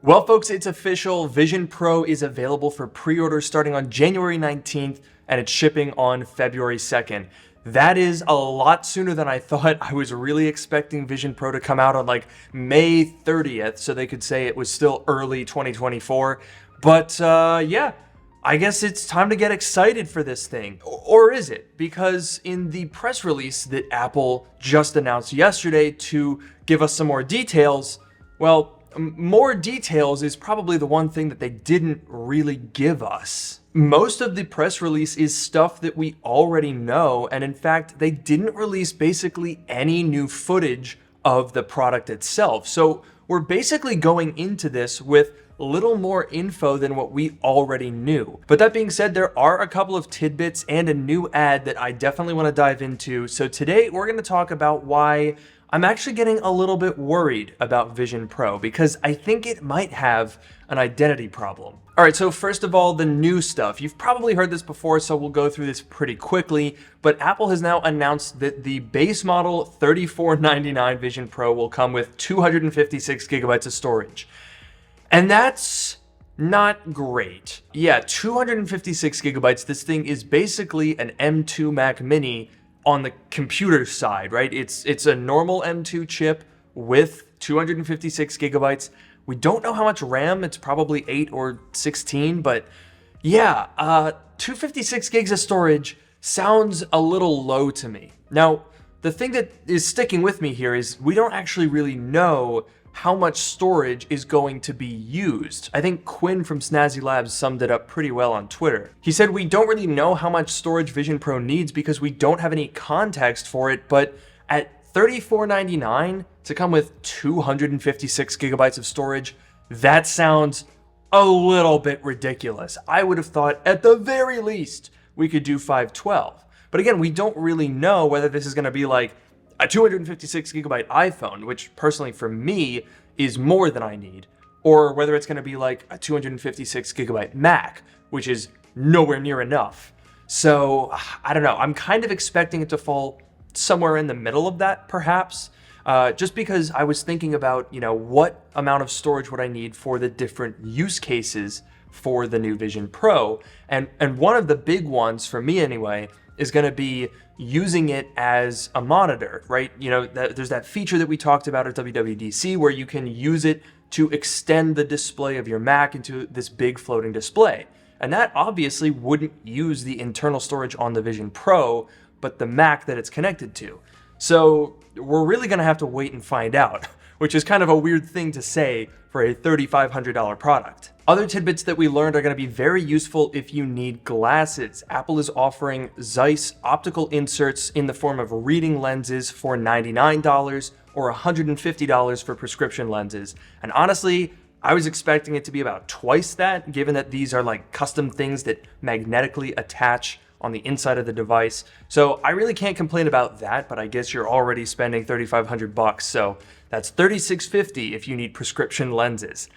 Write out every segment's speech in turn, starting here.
Well, folks, it's official. Vision Pro is available for pre-order starting on January 19th, and it's shipping on February 2nd. That is a lot sooner than I thought. I was really expecting Vision Pro to come out on like May 30th, so they could say it was still early 2024. But yeah, I guess it's time to get excited for this thing. Or is it? Because in the press release that Apple just announced yesterday to give us some more details, well, more details is probably the one thing that they didn't really give us. Most of the press release is stuff that we already know, and in fact, they didn't release basically any new footage of the product itself. So we're basically going into this with little more info than what we already knew. But that being said, there are a couple of tidbits and a new ad that I definitely want to dive into. So today we're going to talk about why I'm actually getting a little bit worried about Vision Pro, because I think it might have an identity problem. All right, so first of all, the new stuff. You've probably heard this before, so we'll go through this pretty quickly, but Apple has now announced that the base model $3499 Vision Pro will come with 256 gigabytes of storage. And that's not great. Yeah, 256 gigabytes. This thing is basically an M2 Mac Mini on the computer side, right? It's a normal M2 chip with 256 gigabytes. We don't know how much RAM. It's probably 8 or 16, but yeah, 256 gigs of storage sounds a little low to me. Now, the thing that is sticking with me here is we don't actually really know how much storage is going to be used. I think Quinn from Snazzy Labs summed it up pretty well on Twitter. He said, we don't really know how much storage Vision Pro needs because we don't have any context for it, but at $34.99 to come with 256 gigabytes of storage, that sounds a little bit ridiculous. I would have thought at the very least we could do 512. But again, we don't really know whether this is going to be like a 256 gigabyte iPhone, which personally for me is more than I need, or whether it's going to be like a 256 gigabyte Mac, which is nowhere near enough. So I don't know. I'm kind of expecting it to fall somewhere in the middle of that, perhaps, just because I was thinking about, what amount of storage would I need for the different use cases for the new Vision Pro. And one of the big ones for me anyway is going to be using it as a monitor, right? There's that feature that we talked about at WWDC where you can use it to extend the display of your Mac into this big floating display. And that obviously wouldn't use the internal storage on the Vision Pro, but the Mac that it's connected to. So we're really going to have to wait and find out, which is kind of a weird thing to say for a $3,500 product. Other tidbits that we learned are going to be very useful if you need glasses. Apple is offering Zeiss optical inserts in the form of reading lenses for $99 or $150 for prescription lenses. And honestly, I was expecting it to be about twice that, given that these are like custom things that magnetically attach on the inside of the device. So I really can't complain about that, but I guess you're already spending $3,500, so that's $3,650 if you need prescription lenses.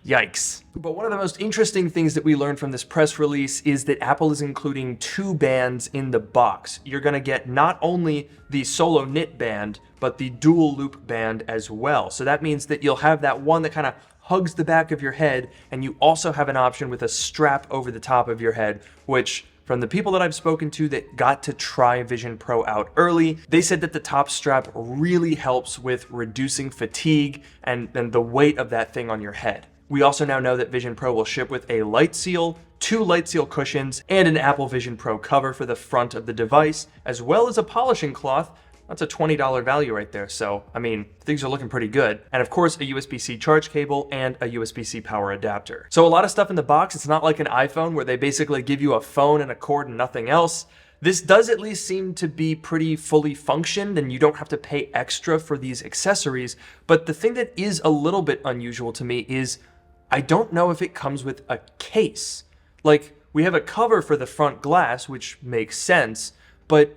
Yikes. But one of the most interesting things that we learned from this press release is that Apple is including 2 bands in the box. You're gonna get not only the solo knit band, but the dual loop band as well. So that means that you'll have that one that kind of hugs the back of your head, and you also have an option with a strap over the top of your head, which from the people that I've spoken to that got to try Vision Pro out early, they said that the top strap really helps with reducing fatigue and the weight of that thing on your head. We also now know that Vision Pro will ship with a light seal, 2 light seal cushions, and an Apple Vision Pro cover for the front of the device, as well as a polishing cloth. That's a $20 value right there. So, I mean, things are looking pretty good. And of course, a USB-C charge cable and a USB-C power adapter. So a lot of stuff in the box. It's not like an iPhone where they basically give you a phone and a cord and nothing else. This does at least seem to be pretty fully functioned, and you don't have to pay extra for these accessories. But the thing that is a little bit unusual to me is I don't know if it comes with a case. Like, we have a cover for the front glass, which makes sense, but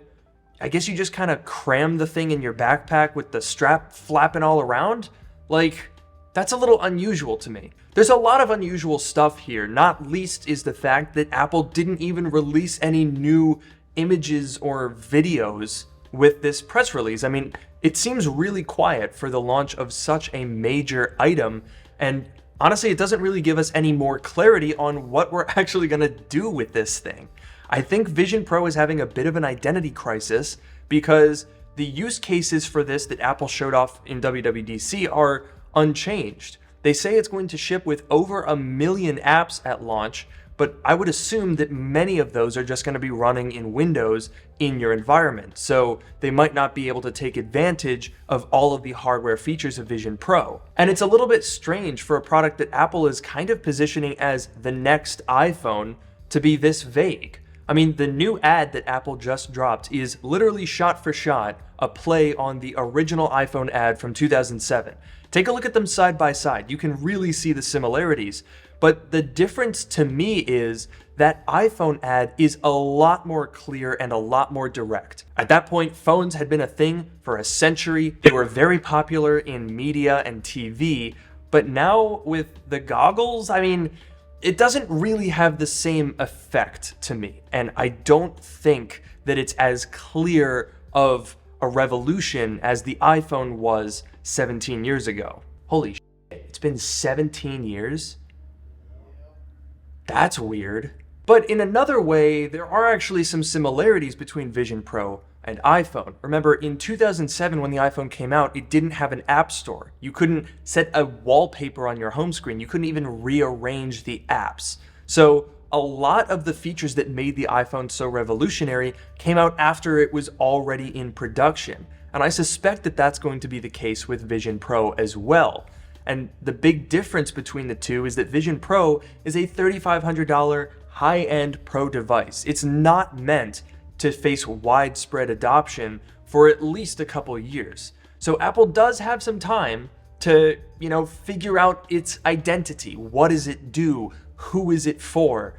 I guess you just kind of cram the thing in your backpack with the strap flapping all around? Like, that's a little unusual to me. There's a lot of unusual stuff here, not least is the fact that Apple didn't even release any new images or videos with this press release. I mean, it seems really quiet for the launch of such a major item, and honestly, it doesn't really give us any more clarity on what we're actually going to do with this thing. I think Vision Pro is having a bit of an identity crisis because the use cases for this that Apple showed off in WWDC are unchanged. They say it's going to ship with over 1 million apps at launch, but I would assume that many of those are just going to be running in Windows in your environment, so they might not be able to take advantage of all of the hardware features of Vision Pro. And it's a little bit strange for a product that Apple is kind of positioning as the next iPhone to be this vague. I mean, the new ad that Apple just dropped is literally shot for shot a play on the original iPhone ad from 2007. Take a look at them side by side. You can really see the similarities. But the difference to me is that iPhone ad is a lot more clear and a lot more direct. At that point, phones had been a thing for a century. They were very popular in media and TV. But now with the goggles, I mean, it doesn't really have the same effect to me. And I don't think that it's as clear of a revolution as the iPhone was 17 years ago. Holy shit, it's been 17 years? That's weird. But in another way, there are actually some similarities between Vision Pro and iPhone. Remember, in 2007 when the iPhone came out, it didn't have an app store. You couldn't set a wallpaper on your home screen. You couldn't even rearrange the apps. So a lot of the features that made the iPhone so revolutionary came out after it was already in production. And I suspect that that's going to be the case with Vision Pro as well. And the big difference between the two is that Vision Pro is a $3,500 high-end Pro device. It's not meant to face widespread adoption for at least a couple years. So Apple does have some time to, figure out its identity. What does it do? Who is it for?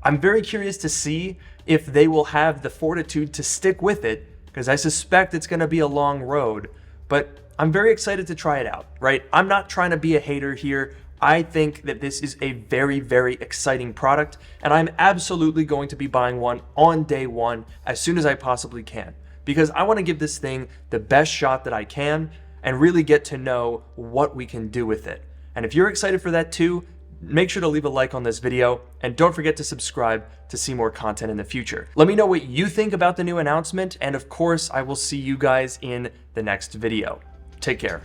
I'm very curious to see if they will have the fortitude to stick with it, because I suspect it's going to be a long road. But I'm very excited to try it out, right? I'm not trying to be a hater here. I think that this is a very, very exciting product, and I'm absolutely going to be buying one on day one as soon as I possibly can, because I want to give this thing the best shot that I can and really get to know what we can do with it. And if you're excited for that too, make sure to leave a like on this video, and don't forget to subscribe to see more content in the future. Let me know what you think about the new announcement, and of course, I will see you guys in the next video. Take care.